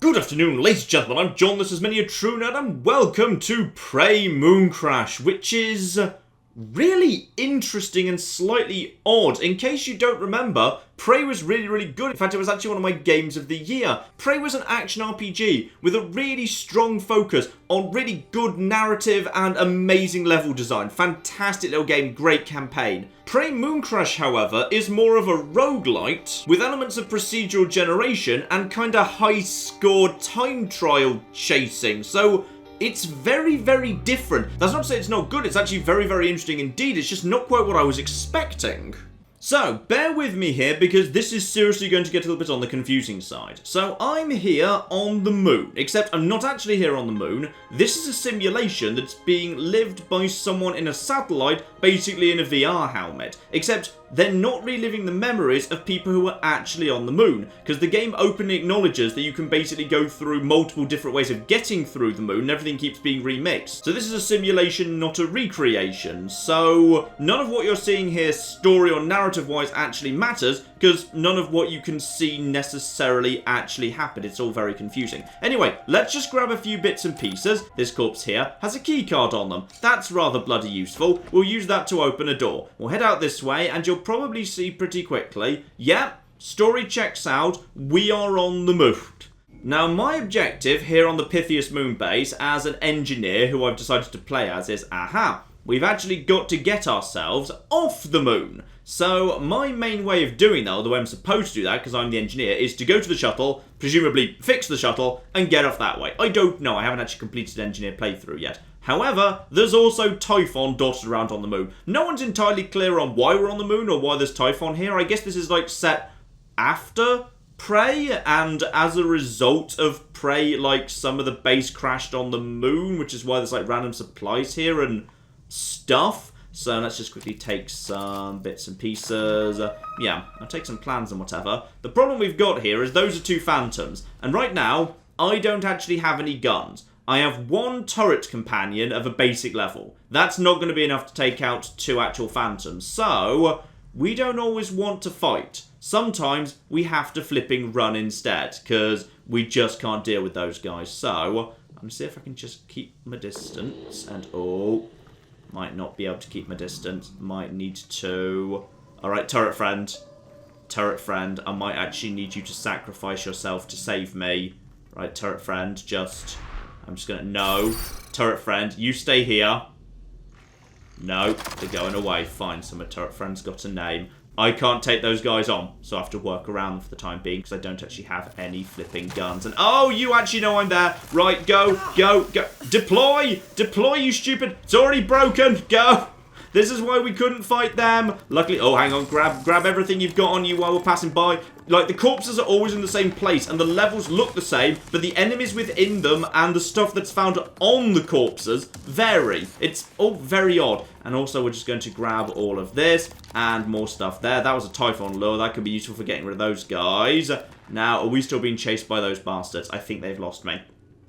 Good afternoon, ladies and gentlemen, I'm John, this is Many a True Nerd, and welcome to Prey Mooncrash, which is really interesting and slightly odd. In case you don't remember, Prey was really good. In fact, it was actually one of my games of the year. Prey was an action RPG with a really strong focus on really good narrative and amazing level design. Fantastic little game, great campaign. Prey Mooncrash, however, is more of a roguelite with elements of procedural generation and kinda high-score time trial chasing. So it's very different. That's not to say it's not good, it's actually very interesting indeed. It's just not quite what I was expecting. So, bear with me here because this is seriously going to get a little bit on the confusing side. So, I'm here on the moon, except I'm not actually here on the moon. This is a simulation that's being lived by someone in a satellite, basically in a VR helmet. Except they're not reliving the memories of people who were actually on the moon, because the game openly acknowledges that you can basically go through multiple different ways of getting through the moon and everything keeps being remixed. So this is a simulation, not a recreation. So none of what you're seeing here, story or narrative-wise, actually matters, because none of what you can see necessarily actually happened. It's all very confusing. Anyway, let's just grab a few bits and pieces. This corpse here has a key card on them. That's rather bloody useful. We'll use that to open a door. We'll head out this way, and you'll probably see pretty quickly, yeah, story checks out, we are on the moon. Now, my objective here on the Pythias moon base as an engineer who I've decided to play as is, we've actually got to get ourselves off the moon. So my main way of doing that, or the way I'm supposed to do that, because I'm the engineer, is to go to the shuttle, presumably fix the shuttle, and get off that way. I don't know, I haven't actually completed an engineer playthrough yet. However, there's also Typhon dotted around on the moon. No one's entirely clear on why we're on the moon or why there's Typhon here. I guess this is like set after Prey, and as a result of Prey, like some of the base crashed on the moon, which is why there's like random supplies here and stuff. So let's just quickly take some bits and pieces. Yeah, I'll take some plans and whatever. The problem we've got here is those are two phantoms. And right now, I don't actually have any guns. I have one turret companion of a basic level. That's not going to be enough to take out two actual phantoms. So, we don't always want to fight. Sometimes we have to flipping run instead, because we just can't deal with those guys. So, I'm going to see if I can just keep my distance. And, might not be able to keep my distance. Might need to. Alright, turret friend. Turret friend, I might actually need you to sacrifice yourself to save me. Right, turret friend, I'm just gonna... No. Turret friend, you stay here. No, they're going away. Fine, so my turret friend's got a name. I can't take those guys on, so I have to work around them for the time being, because I don't actually have any flipping guns. And, oh, you actually know I'm there. Right, go. Deploy! Deploy, you stupid... It's already broken. Go! This is why we couldn't fight them. Luckily... Oh, hang on. Grab everything you've got on you while we're passing by. Like, the corpses are always in the same place, and the levels look the same, but the enemies within them and the stuff that's found on the corpses vary. It's all very odd. And also, we're just going to grab all of this and more stuff there. That was a Typhon lure. That could be useful for getting rid of those guys. Now, are we still being chased by those bastards? I think they've lost me.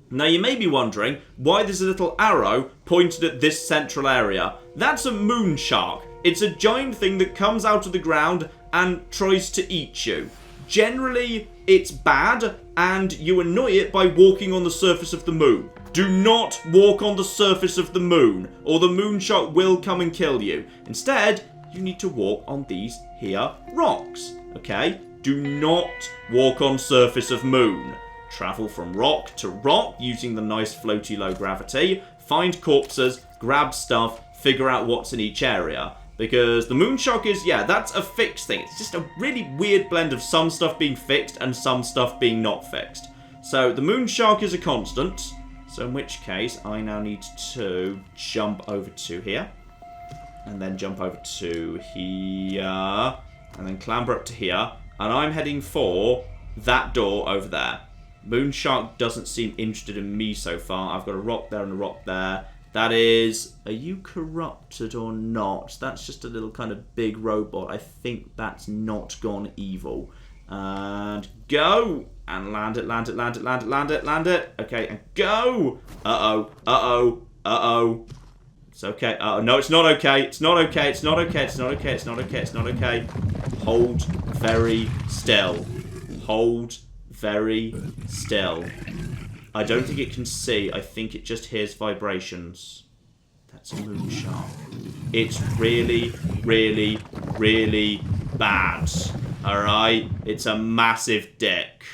Now, you may be wondering why there's a little arrow pointed at this central area. That's a moon shark. It's a giant thing that comes out of the ground and tries to eat you. Generally, it's bad, and you annoy it by walking on the surface of the moon. Do not walk on the surface of the moon, or the moon shark will come and kill you. Instead, you need to walk on these here rocks, okay? Do not walk on surface of moon. Travel from rock to rock using the nice floaty low gravity. Find corpses, grab stuff, figure out what's in each area. Because the moon shark is, yeah, that's a fixed thing. It's just a really weird blend of some stuff being fixed and some stuff being not fixed. So the moon shark is a constant. So in which case, I now need to jump over to here. And then jump over to here. And then clamber up to here. And I'm heading for that door over there. Moon shark doesn't seem interested in me so far. I've got a rock there and a rock there. That is... Are you corrupted or not? That's just a little kind of big robot. I think that's not gone evil. And go! And land it. Okay, and go! Uh-oh. It's okay. No, it's not okay. It's not okay. Hold very still. Hold very still. I don't think it can see. I think it just hears vibrations. That's a moon shark. It's really, really, really bad. Alright? It's a massive dick.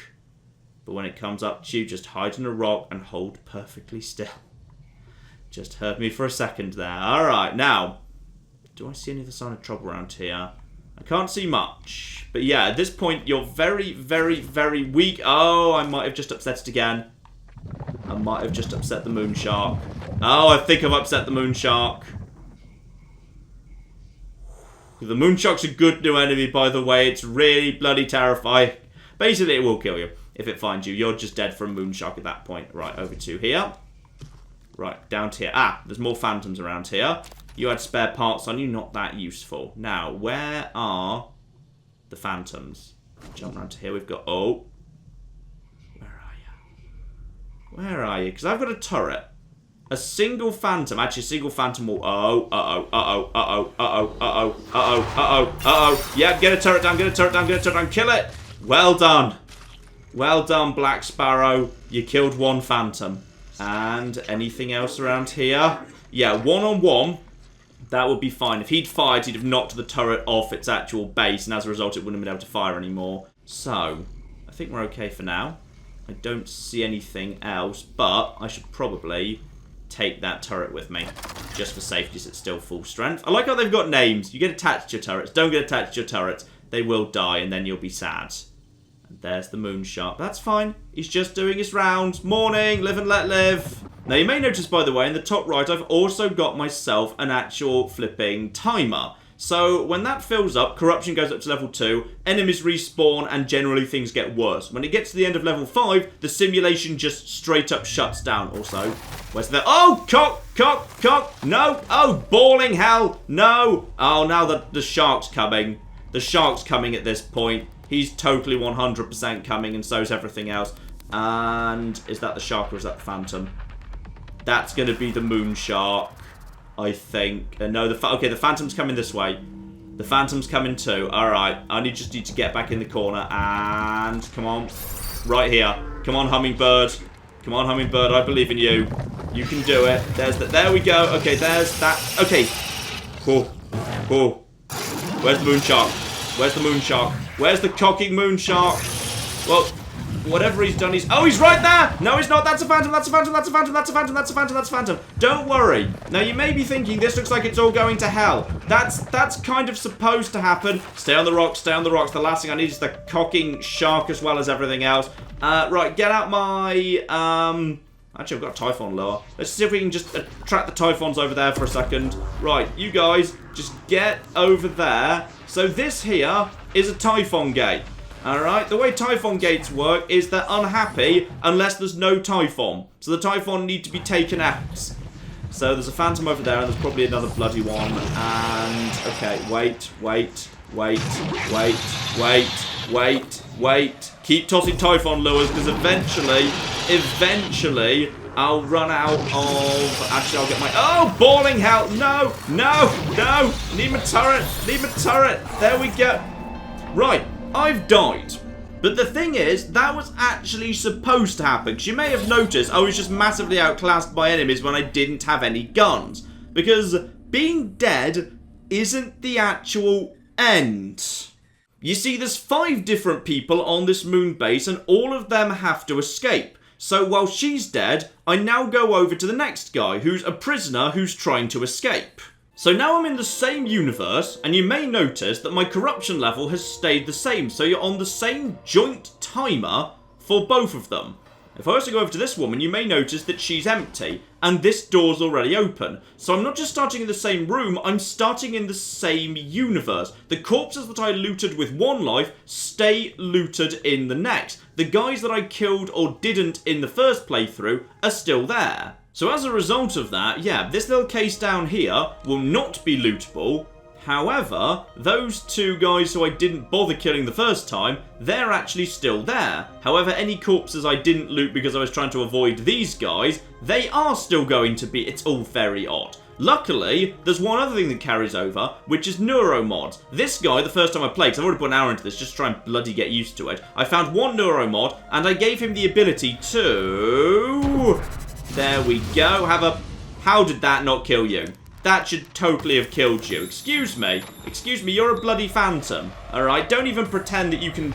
But when it comes up to you, just hide in a rock and hold perfectly still. Just heard me for a second there. Alright, now, do I see any other sign of trouble around here? I can't see much. But yeah, at this point, you're very, very, very weak. Oh, I might have just upset it again. I might have just upset the moon shark. Oh, I think I've upset the moon shark. The moon shark's a good new enemy, by the way. It's really bloody terrifying. Basically, it will kill you if it finds you. You're just dead from a moon shark at that point. Right, over to here. Right, down to here. Ah, there's more phantoms around here. You had spare parts on you, not that useful. Now, where are the phantoms? Jump around to here. We've got... Oh. Where are you? Where are you? Because I've got a turret. A single phantom. Actually, a single phantom will... Uh-oh, uh-oh, uh-oh, uh-oh, uh-oh, uh-oh, uh-oh, uh-oh, uh-oh. Yeah, get a turret down, get a turret down, get a turret down. Kill it. Well done. Well done, Black Sparrow. You killed one phantom. And anything else around here? Yeah, one-on-one. That would be fine. If he'd fired, he'd have knocked the turret off its actual base, and as a result, it wouldn't have been able to fire anymore. So, I think we're okay for now. I don't see anything else, but I should probably take that turret with me, just for safety, so it's still full strength. I like how they've got names. You get attached to your turrets. Don't get attached to your turrets. They will die, and then you'll be sad. And there's the moon shark. That's fine. He's just doing his rounds. Morning, live and let live. Now, you may notice, by the way, in the top right, I've also got myself an actual flipping timer. So, when that fills up, corruption goes up to level 2, enemies respawn, and generally things get worse. When it gets to the end of level 5, the simulation just straight up shuts down. Also, where's the... Oh, cock, no. Oh, bawling hell, no. Oh, now the shark's coming. The shark's coming at this point. He's totally 100% coming, and so's everything else. And is that the shark or is that the phantom? That's going to be the moon shark, I think. No, okay, the phantom's coming this way. The phantom's coming too. Alright, I just need to get back in the corner. And, come on. Right here. Come on, hummingbird. Come on, hummingbird, I believe in you. You can do it. There we go. Okay, there's that. Okay. Cool. Where's the moon shark? Where's the moon shark? Where's the cocking moon shark? Well, whatever he's done, oh, he's right there! No, he's not. That's a phantom. That's a phantom. That's a phantom. That's a phantom. That's a phantom. That's a phantom. Don't worry. Now, you may be thinking, this looks like it's all going to hell. That's kind of supposed to happen. Stay on the rocks. Stay on the rocks. The last thing I need is the cocking shark as well as everything else. Right, get out my... Actually, I've got a Typhon lure. Let's see if we can just attract the Typhons over there for a second. Right, you guys, just get over there. So this here is a Typhon gate. Alright, the way Typhon gates work is they're unhappy unless there's no Typhon. So the Typhon need to be taken out. So there's a phantom over there, and there's probably another bloody one. And, okay, wait. Keep tossing Typhon lures, because eventually, I'll run out of... Actually, I'll get my... Oh, bawling hell! No! Need my turret! There we go. Right, I've died. But the thing is, that was actually supposed to happen. Because you may have noticed I was just massively outclassed by enemies when I didn't have any guns. Because being dead isn't the actual end. You see, there's 5 different people on this moon base, and all of them have to escape. So while she's dead, I now go over to the next guy, who's a prisoner who's trying to escape. So now I'm in the same universe, and you may notice that my corruption level has stayed the same, so you're on the same joint timer for both of them. If I also go over to this woman, you may notice that she's empty, and this door's already open. So I'm not just starting in the same room, I'm starting in the same universe. The corpses that I looted with one life stay looted in the next. The guys that I killed or didn't in the first playthrough are still there. So as a result of that, yeah, this little case down here will not be lootable. However, those two guys who I didn't bother killing the first time, they're actually still there. However, any corpses I didn't loot because I was trying to avoid these guys, they are still going to be. It's all very odd. Luckily, there's one other thing that carries over, which is neuromods. This guy, the first time I played, because I've already put an hour into this just to try and bloody get used to it, I found one neuromod, and I gave him the ability to... There we go. How did that not kill you? That should totally have killed you. Excuse me. Excuse me, you're a bloody phantom. Alright, don't even pretend that you can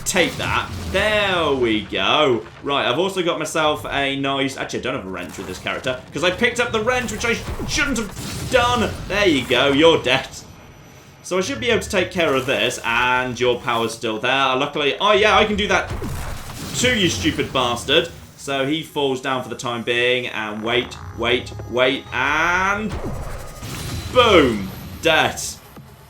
take that. There we go. Right, I've also got myself a nice... Actually, I don't have a wrench with this character, because I picked up the wrench, which I shouldn't have done. There you go, you're dead. So I should be able to take care of this, and your power's still there. Luckily... Oh, yeah, I can do that to you, stupid bastard. So he falls down for the time being, and wait, and... Boom! Dead.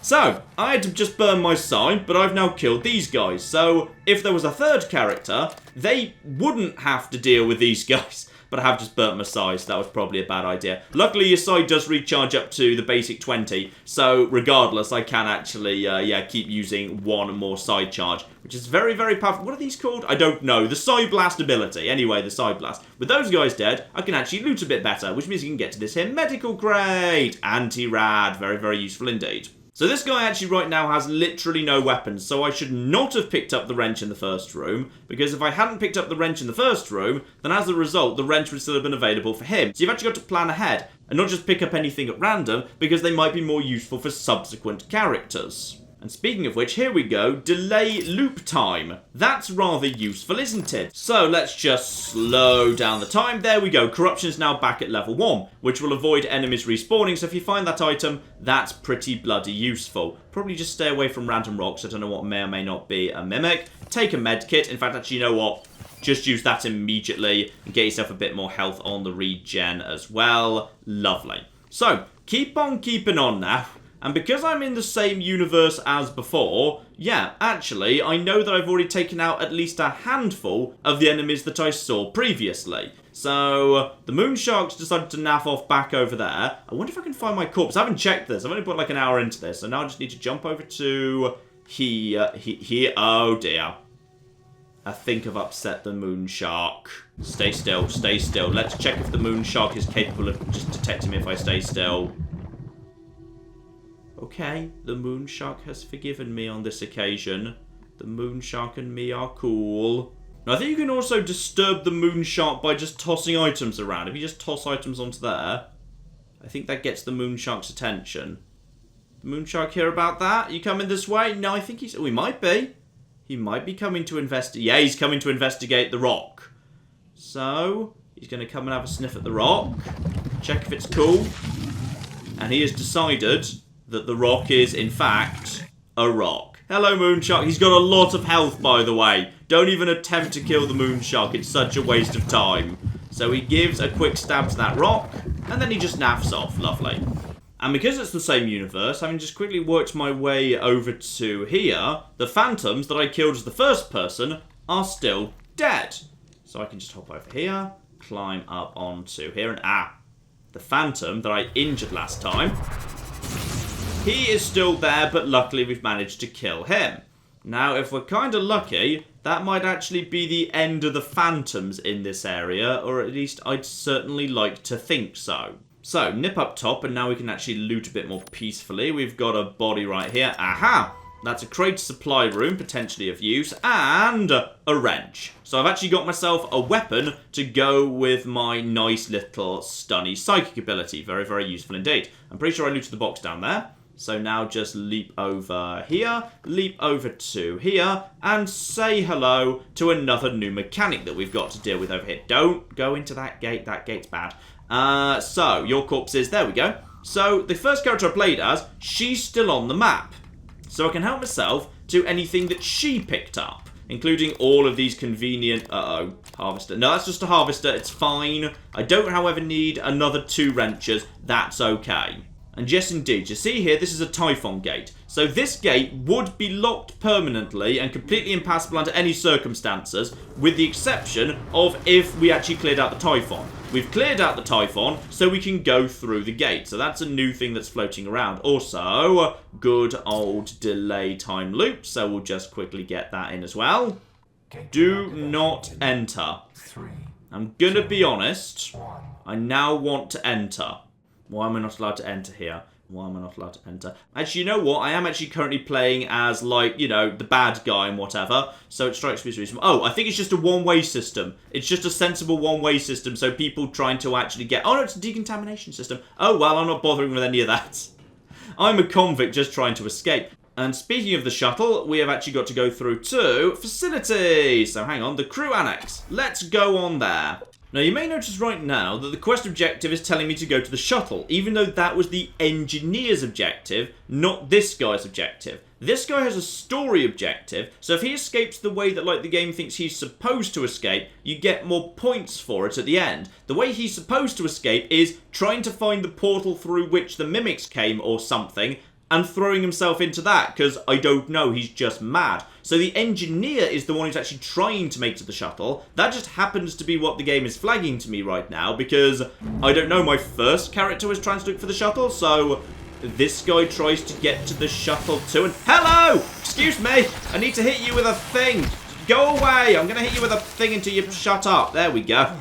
So, I had to just burn my sign, but I've now killed these guys. So, if there was a third character, they wouldn't have to deal with these guys. But I have just burnt my side, so that was probably a bad idea. Luckily, your side does recharge up to the basic 20. So, regardless, I can actually, keep using one more side charge. Which is very, very powerful. What are these called? I don't know. The Side Blast ability. Anyway, the Side Blast. With those guys dead, I can actually loot a bit better. Which means you can get to this here medical crate. Anti-rad. Very, very useful indeed. So this guy actually right now has literally no weapons, so I should not have picked up the wrench in the first room, because if I hadn't picked up the wrench in the first room, then as a result, the wrench would still have been available for him. So you've actually got to plan ahead, and not just pick up anything at random, because they might be more useful for subsequent characters. And speaking of which, here we go, delay loop time. That's rather useful, isn't it? So let's just slow down the time. There we go, corruption's now back at level 1, which will avoid enemies respawning, so if you find that item, that's pretty bloody useful. Probably just stay away from random rocks, I don't know what may or may not be a mimic. Take a med kit, in fact, actually, you know what? Just use that immediately and get yourself a bit more health on the regen as well. Lovely. So, keep on keeping on now. And because I'm in the same universe as before, yeah, actually, I know that I've already taken out at least a handful of the enemies that I saw previously. So, the Moonsharks decided to naff off back over there. I wonder if I can find my corpse. I haven't checked this. I've only put like an hour into this. So now I just need to jump over to here. Oh, dear. I think I've upset the Moonshark. Stay still, stay still. Let's check if the Moonshark is capable of just detecting me if I stay still. Okay, the Moonshark has forgiven me on this occasion. The Moonshark and me are cool. Now, I think you can also disturb the Moonshark by just tossing items around. If you just toss items onto there, I think that gets the Moonshark's attention. The Moonshark hear about that? You coming this way? No, I think he's... Oh, he might be. He might be coming to investigate... Yeah, he's coming to investigate the rock. So, he's going to come and have a sniff at the rock. Check if it's cool. And he has decided that the rock is, in fact, a rock. Hello, Moonshark. He's got a lot of health, by the way. Don't even attempt to kill the Moonshark. It's such a waste of time. So he gives a quick stab to that rock, and then he just naffs off. Lovely. And because it's the same universe, having just quickly worked my way over to here, the phantoms that I killed as the first person are still dead. So I can just hop over here, climb up onto here, and the phantom that I injured last time... He is still there, but luckily we've managed to kill him. Now, if we're kind of lucky, that might actually be the end of the phantoms in this area, or at least I'd certainly like to think so. So, nip up top, and now we can actually loot a bit more peacefully. We've got a body right here. Aha! That's a crate supply room, potentially of use, and a wrench. So I've actually got myself a weapon to go with my nice little stunny psychic ability. Very, very useful indeed. I'm pretty sure I looted the box down there. So now just leap over here, leap over to here, and say hello to another new mechanic that we've got to deal with over here. Don't go into that gate's bad. So, your corpse is, there we go. So, the first character I played as, she's still on the map. So I can help myself to anything that she picked up, including all of these convenient, harvester. No, that's just a harvester, it's fine. I don't, however, need another 2 wrenches, that's okay. And yes, indeed, you see here, this is a Typhon gate. So this gate would be locked permanently and completely impassable under any circumstances, with the exception of if we actually cleared out the Typhon. We've cleared out the Typhon, so we can go through the gate. So that's a new thing that's floating around. Also, good old delay time loop, so we'll just quickly get that in as well. Do not enter. I'm gonna be honest, I now want to enter. Why am I not allowed to enter here? Why am I not allowed to enter? Actually, you know what? I am actually currently playing as, like, you know, the bad guy and whatever. So it strikes me as reasonable. Oh, I think it's just a one-way system. It's just a sensible one-way system. So people trying to actually get... Oh, no, it's a decontamination system. Oh, well, I'm not bothering with any of that. I'm a convict just trying to escape. And speaking of the shuttle, we have actually got to go through to facilities. So hang on, the crew annex. Let's go on there. Now, you may notice right now that the quest objective is telling me to go to the shuttle, even though that was the engineer's objective, not this guy's objective. This guy has a story objective, so if he escapes the way that, like, the game thinks he's supposed to escape, you get more points for it at the end. The way he's supposed to escape is trying to find the portal through which the mimics came or something, and throwing himself into that, because I don't know, he's just mad. So the engineer is the one who's actually trying to make to the shuttle. That just happens to be what the game is flagging to me right now, because, I don't know, my first character was trying to look for the shuttle, so this guy tries to get to the shuttle too, and hello! Excuse me, I need to hit you with a thing. Go away, I'm going to hit you with a thing until you shut up. There we go.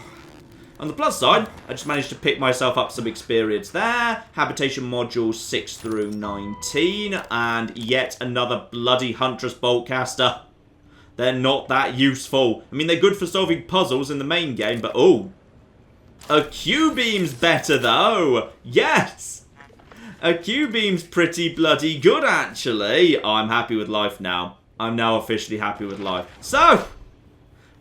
On the plus side, I just managed to pick myself up some experience there. Habitation modules 6 through 19. And yet another bloody Huntress Boltcaster. They're not that useful. I mean, they're good for solving puzzles in the main game, but oh. A Q-beam's better, though. Yes. A Q-beam's pretty bloody good, actually. Oh, I'm happy with life now. I'm now officially happy with life. So...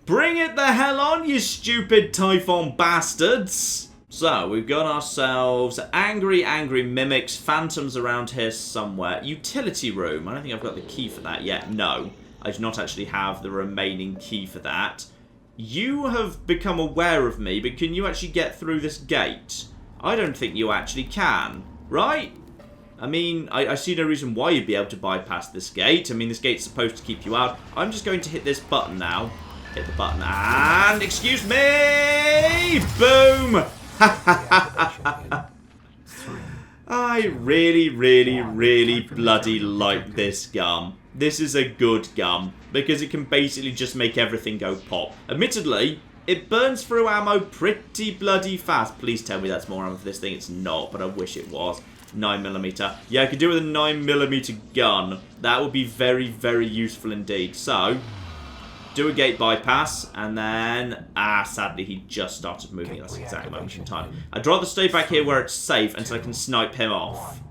bring it the hell on, you stupid Typhon bastards! So, we've got ourselves angry mimics, phantoms around here somewhere. Utility room. I don't think I've got the key for that yet. No, I do not actually have the remaining key for that. You have become aware of me, but can you actually get through this gate? I don't think you actually can, right? I mean, I see no reason why you'd be able to bypass this gate. I mean, this gate's supposed to keep you out. I'm just going to hit this button now. Hit the button and excuse me! Boom! I really bloody like this gum. This is a good gum because it can basically just make everything go pop. Admittedly, it burns through ammo pretty bloody fast. Please tell me that's more ammo for this thing. It's not, but I wish it was. 9mm. Yeah, I could do with a 9mm gun. That would be very useful indeed. So... do a gate bypass, and then... sadly, he just started moving. That's the exact moment in time. I'd rather stay back here where it's safe until I can snipe him off.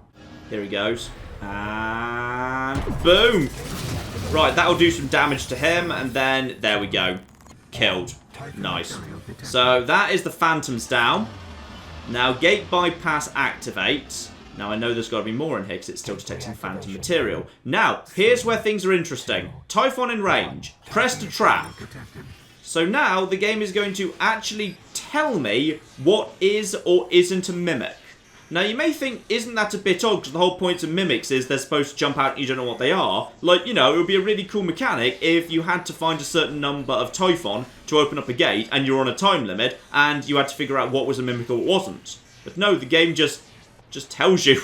Here he goes. And... boom! Right, that'll do some damage to him, and then... there we go. Killed. Nice. So, that is the phantoms down. Now, gate bypass activates. Now, I know there's got to be more in here because it's still detecting phantom material. Now, here's where things are interesting. Typhon in range. Press to track. So now, the game is going to actually tell me what is or isn't a mimic. Now, you may think, isn't that a bit odd? Because the whole point of mimics is they're supposed to jump out and you don't know what they are. Like, you know, it would be a really cool mechanic if you had to find a certain number of Typhon to open up a gate and you're on a time limit and you had to figure out what was a mimic or what wasn't. But no, the game just tells you.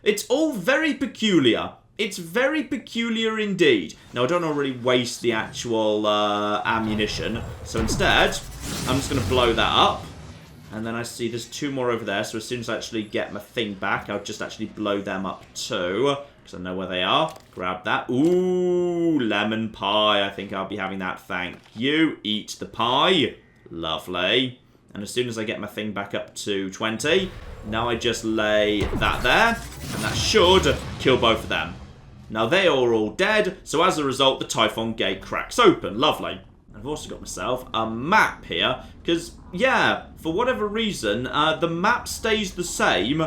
It's all very peculiar. It's very peculiar indeed. Now, I don't want to really waste the actual ammunition. So instead, I'm just going to blow that up. And then I see there's two more over there. So as soon as I actually get my thing back, I'll just actually blow them up too. Because I know where they are. Grab that. Ooh, lemon pie. I think I'll be having that. Thank you. Eat the pie. Lovely. And as soon as I get my thing back up to 20... now I just lay that there, and that should kill both of them. Now they are all dead, so as a result, the Typhon gate cracks open. Lovely. I've also got myself a map here, because, yeah, for whatever reason, the map stays the same,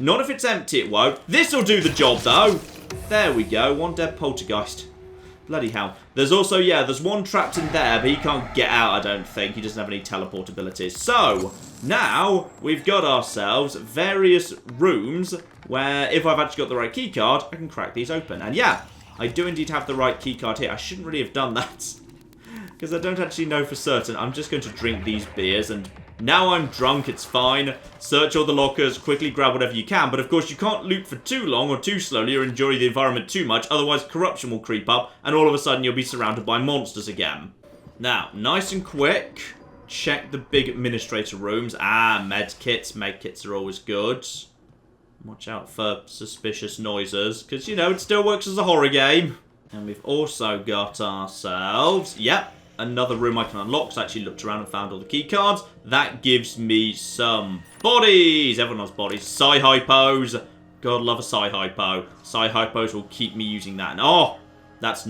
Not if it's empty, it won't. This'll do the job, though. There we go. One dead poltergeist. Bloody hell. There's also, yeah, there's one trapped in there, but he can't get out, I don't think. He doesn't have any teleport abilities. So, now, we've got ourselves various rooms where, if I've actually got the right keycard, I can crack these open. And yeah, I do indeed have the right keycard here. I shouldn't really have done that, because I don't actually know for certain. I'm just going to drink these beers, and now I'm drunk, it's fine. Search all the lockers, quickly grab whatever you can, but of course you can't loot for too long or too slowly or enjoy the environment too much, otherwise corruption will creep up, and all of a sudden you'll be surrounded by monsters again. Now, nice and quick, check the big administrator rooms. Ah, medkits. Medkits are always good. Watch out for suspicious noises, because, you know, it still works as a horror game. And we've also got ourselves, yep, another room I can unlock. So I actually looked around and found all the key cards. That gives me some bodies. Everyone loves bodies. Psi-hypos. God love a psi-hypo. Psi-hypos will keep me using that. And oh, that's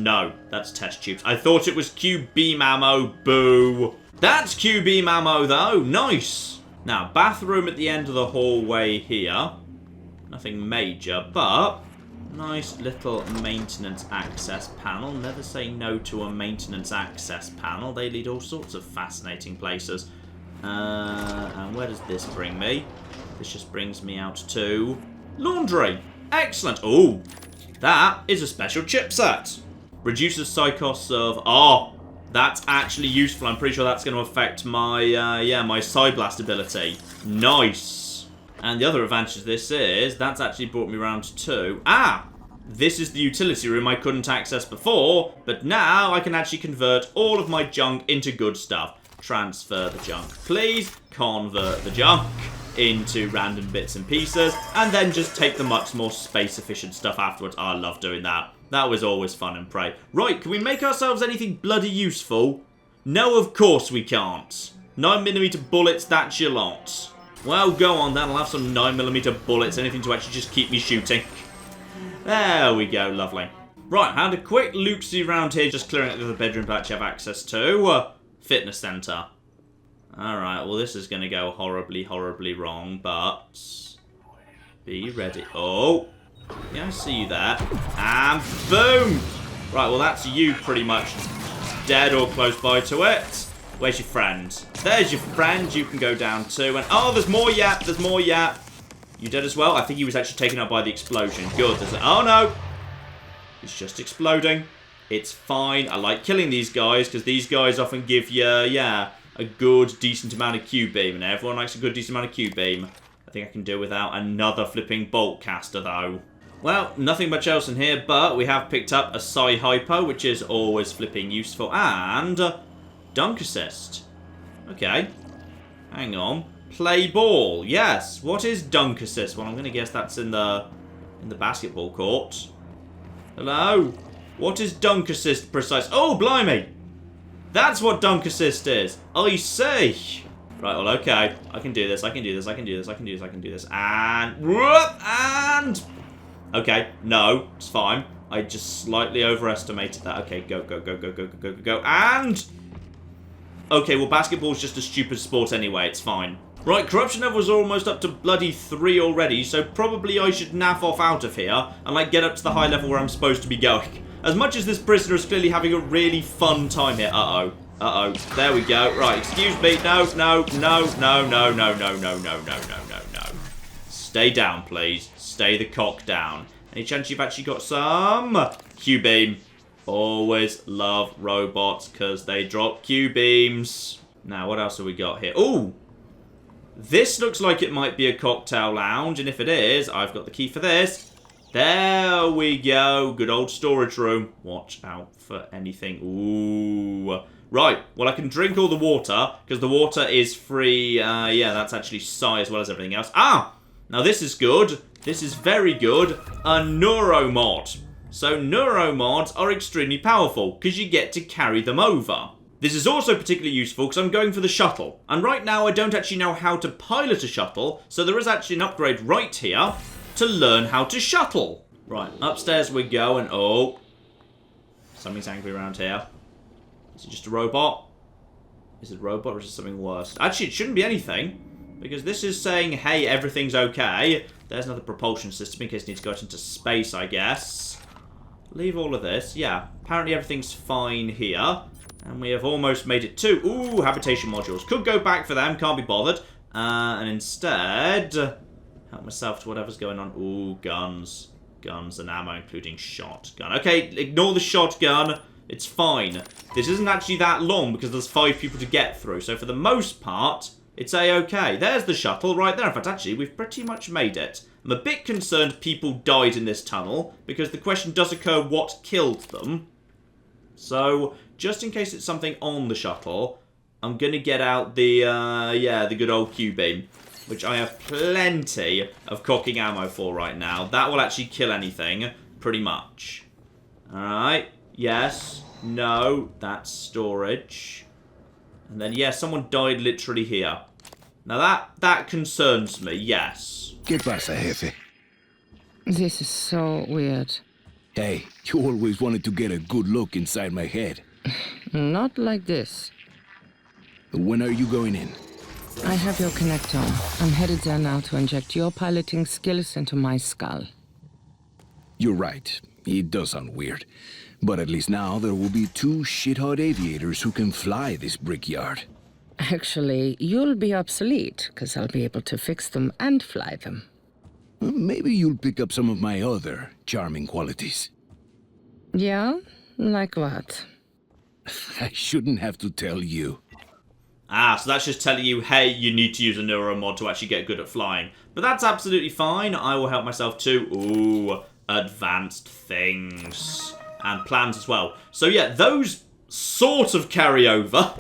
test tubes. I thought it was Q-beam ammo. Boo. That's Q-beam ammo though. Nice. Now, bathroom at the end of the hallway here. Nothing major, but nice little maintenance access panel. Never say no to a maintenance access panel. They lead all sorts of fascinating places. And where does this bring me? This just brings me out to laundry. Excellent. Oh, that is a special chipset. Reduces psychos of... Oh, that's actually useful. I'm pretty sure that's going to affect my, my Psyblast ability. Nice. And the other advantage of this is, that's actually brought me around to... Ah! This is the utility room I couldn't access before, but now I can actually convert all of my junk into good stuff. Transfer the junk, please. Convert the junk into random bits and pieces, and then just take the much more space-efficient stuff afterwards. Oh, I love doing that. That was always fun and prey. Right, can we make ourselves anything bloody useful? No, of course we can't. 9mm bullets, that's your lot. Well, go on then. I'll have some 9mm bullets, anything to actually just keep me shooting. There we go, lovely. Right, had a quick look-see around here, just clearing out the other bedroom I actually have access to. Fitness centre. Alright, well this is going to go horribly, horribly wrong, but... Be ready. Oh! Yeah, I see you there. And boom! Right, well that's you pretty much dead or close by to it. Where's your friend? There's your friend. You can go down too. And oh, there's more yap. There's more yap. You dead as well? I think he was actually taken out by the explosion. Good. Oh no. It's just exploding. It's fine. I like killing these guys because these guys often give you, a good, decent amount of Q-beam. And everyone likes a good, decent amount of Q-beam. I think I can do without another flipping bolt caster though. Well, nothing much else in here, but we have picked up a Psi-hypo, which is always flipping useful. And... Dunk assist. Okay. Hang on. Play ball. Yes. What is dunk assist? Well, I'm going to guess that's in the basketball court. Hello? What is dunk assist precise? Oh, blimey. That's what dunk assist is. I see. Right, well, okay. I can do this. I can do this. I can do this. I can do this. I can do this. And... Whoop! And... Okay. No. It's fine. I just slightly overestimated that. Okay, go, go, go, go, go, go, go, go. And... Okay, well, basketball's just a stupid sport anyway. It's fine. Right, corruption levels are almost up to bloody 3 already, so probably I should naff off out of here and, like, get up to the high level where I'm supposed to be going. As much as this prisoner is clearly having a really fun time here. Uh-oh. Uh-oh. There we go. Right, excuse me. No, no, no, no, no, no, no, no, no, no, no, no, no. Stay down, please. Stay the cock down. Any chance you've actually got some Q-beam? Always love robots because they drop Q-beams. Now, what else have we got here? Ooh! This looks like it might be a cocktail lounge, and if it is, I've got the key for this. There we go. Good old storage room. Watch out for anything. Ooh. Right. Well, I can drink all the water because the water is free. Yeah, that's actually psi as well as everything else. Ah! Now, this is good. This is very good. A neuromod. So neuromods are extremely powerful because you get to carry them over. This is also particularly useful because I'm going for the shuttle. And right now I don't actually know how to pilot a shuttle, so there is actually an upgrade right here to learn how to shuttle. Right, upstairs we go and oh, something's angry around here. Is it just a robot? Is it a robot or is it something worse? Actually, it shouldn't be anything. Because this is saying, hey, everything's okay. There's another propulsion system in case it needs to go out into space, I guess. Leave all of this. Yeah, apparently everything's fine here. And we have almost made it to... Ooh, habitation modules. Could go back for them, can't be bothered. And instead... help myself to whatever's going on. Ooh, guns. Guns and ammo, including shotgun. Okay, ignore the shotgun. It's fine. This isn't actually that long because there's 5 people to get through. So for the most part, it's a-okay. There's the shuttle right there. In fact, actually, we've pretty much made it. I'm a bit concerned people died in this tunnel because the question does occur what killed them. So, just in case it's something on the shuttle, I'm going to get out the, the good old Q-beam, which I have plenty of cocking ammo for right now. That will actually kill anything, pretty much. Alright, yes, no, that's storage. And then, yeah, someone died literally here. Now that concerns me, yes. ¿Qué pasa, jefe? This is so weird. Hey, you always wanted to get a good look inside my head. Not like this. When are you going in? I have your connector. I'm headed there now to inject your piloting skills into my skull. You're right. It does sound weird. But at least now there will be 2 shit-hot aviators who can fly this brickyard. Actually, you'll be obsolete, because I'll be able to fix them and fly them. Maybe you'll pick up some of my other charming qualities. Yeah? Like what? I shouldn't have to tell you. Ah, so that's just telling you, hey, you need to use a neuro mod to actually get good at flying. But that's absolutely fine. I will help myself to, ooh, advanced things. And plans as well. So yeah, those sort of carry over.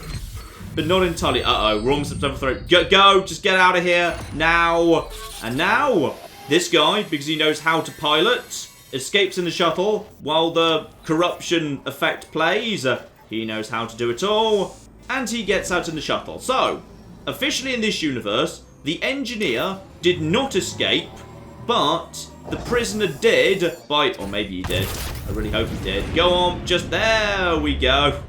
But not entirely. Uh-oh, we're almost at September 3rd. Go, just get out of here. Now. And now, this guy, because he knows how to pilot, escapes in the shuttle while the corruption effect plays. He knows how to do it all. And he gets out in the shuttle. So, officially in this universe, the engineer did not escape, but the prisoner did by... Or maybe he did. I really hope he did. Go on, just there we go.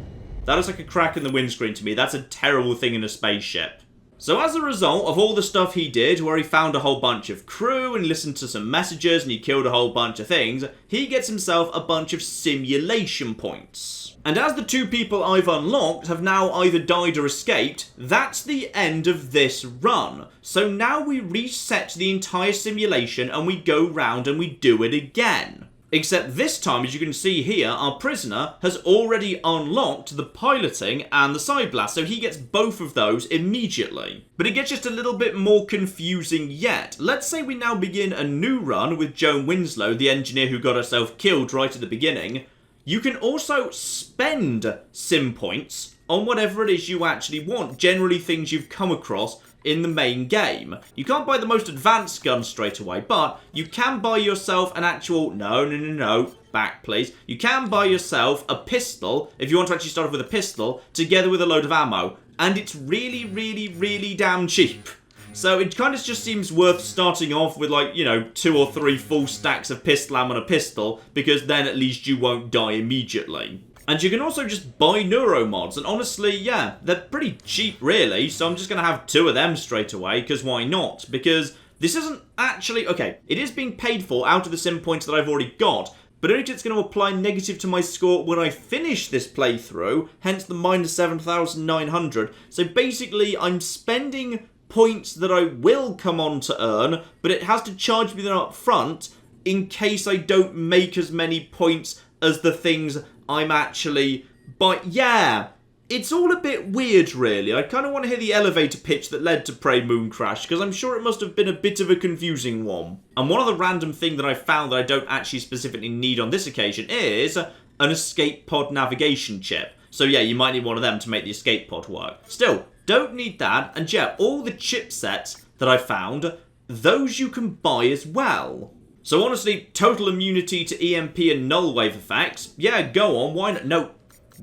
That looks like a crack in the windscreen to me. That's a terrible thing in a spaceship. So as a result of all the stuff he did, where he found a whole bunch of crew and listened to some messages and he killed a whole bunch of things, he gets himself a bunch of simulation points. And as the 2 people I've unlocked have now either died or escaped, that's the end of this run. So now we reset the entire simulation and we go round and we do it again. Except this time, as you can see here, our prisoner has already unlocked the piloting and the side blast, so he gets both of those immediately. But it gets just a little bit more confusing yet. Let's say we now begin a new run with Joan Winslow, the engineer who got herself killed right at the beginning. You can also spend sim points on whatever it is you actually want, generally things you've come across in the main game. You can't buy the most advanced gun straight away, but you can buy yourself an actual... No. Back, please. You can buy yourself a pistol, if you want to actually start off with a pistol, together with a load of ammo. And it's really, really, really damn cheap. So it kind of just seems worth starting off with, like, 2 or 3 full stacks of pistol ammo and a pistol, because then at least you won't die immediately. And you can also just buy neuro mods, and honestly, yeah, they're pretty cheap, really, so I'm just going to have 2 of them straight away, because why not? Because this isn't actually... Okay, it is being paid for out of the sim points that I've already got, but only it's going to apply negative to my score when I finish this playthrough, hence the minus 7,900. So basically, I'm spending points that I will come on to earn, but it has to charge me them up front in case I don't make as many points as the things I'm actually... But yeah, it's all a bit weird, really. I kind of want to hear the elevator pitch that led to Prey Mooncrash, because I'm sure it must have been a bit of a confusing one. And one other random thing that I found that I don't actually specifically need on this occasion is an escape pod navigation chip. So yeah, you might need one of them to make the escape pod work. Still, don't need that, and yeah, all the chipsets that I found, those you can buy as well. So honestly, total immunity to EMP and null wave effects, yeah, go on, why not? No,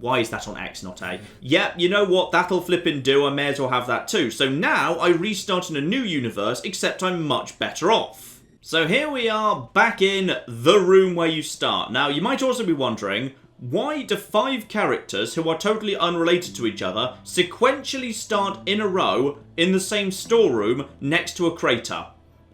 why is that on X, not A? Yeah, you know what, that'll flippin' do, I may as well have that too. So now I restart in a new universe, except I'm much better off. So here we are, back in the room where you start. Now, you might also be wondering, Why do 5 characters who are totally unrelated to each other sequentially start in a row in the same storeroom next to a crater?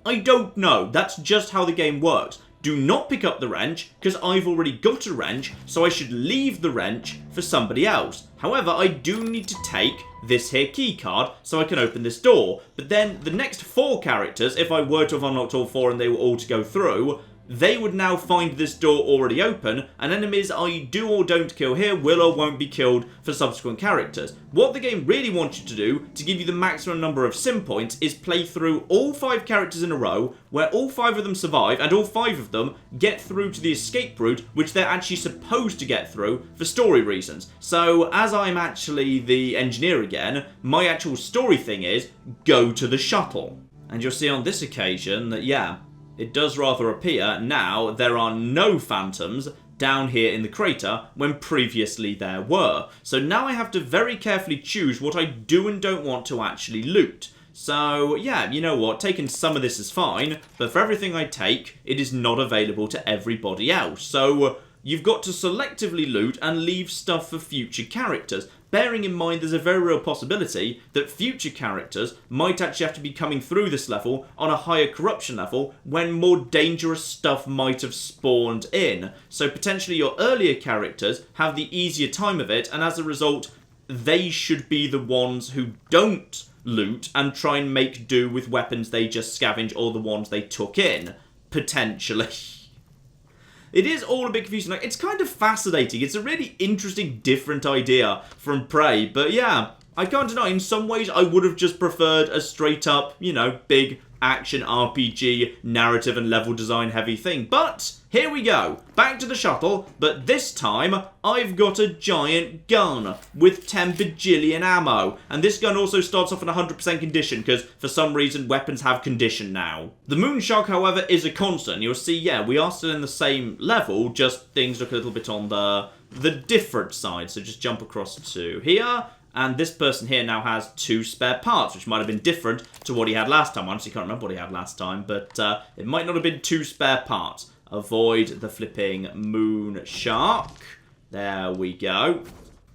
I don't know. That's just how the game works. Do not pick up the wrench, because I've already got a wrench, so I should leave the wrench for somebody else. However, I do need to take this here key card so I can open this door. But then the next 4 characters, if I were to have unlocked all 4 and they were all to go through, they would now find this door already open, and enemies I do or don't kill here will or won't be killed for subsequent characters. What the game really wants you to do, to give you the maximum number of sim points, is play through all 5 characters in a row, where all 5 of them survive, and all 5 of them get through to the escape route, which they're actually supposed to get through for story reasons. So, as I'm actually the engineer again, my actual story thing is, go to the shuttle. And you'll see on this occasion that, yeah, it does rather appear now there are no phantoms down here in the crater when previously there were. So now I have to very carefully choose what I do and don't want to actually loot. So yeah, you know what, taking some of this is fine, but for everything I take, it is not available to everybody else. So you've got to selectively loot and leave stuff for future characters, bearing in mind there's a very real possibility that future characters might actually have to be coming through this level on a higher corruption level when more dangerous stuff might have spawned in. So potentially your earlier characters have the easier time of it, and as a result, they should be the ones who don't loot and try and make do with weapons they just scavenge or the ones they took in, potentially. It is all a bit confusing. Like, it's kind of fascinating. It's a really interesting, different idea from Prey. But yeah, I can't deny, in some ways, I would have just preferred a straight up, you know, big action RPG, narrative and level design heavy thing. But here we go. Back to the shuttle. But this time, I've got a giant gun with 10 bajillion ammo. And this gun also starts off in 100% condition, because for some reason, weapons have condition now. The Moonshark, however, is a constant. You'll see, yeah, we are still in the same level, just things look a little bit on the different side. So just jump across to here. And this person here now has 2 spare parts, which might have been different to what he had last time. I honestly can't remember what he had last time, but it might not have been 2 spare parts. Avoid the flipping moon shark. There we go.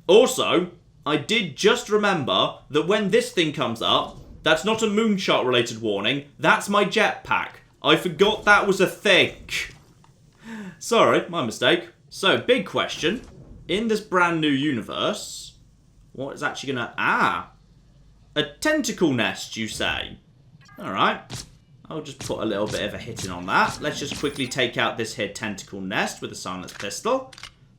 Also, I did just remember that when this thing comes up, that's not a moon shark related warning. That's my jetpack. I forgot that was a thing. Sorry, my mistake. So, big question. In this brand new universe, what is actually gonna... a tentacle nest, you say? Alright. I'll just put a little bit of a hit in on that. Let's just quickly take out this here tentacle nest with a silenced pistol.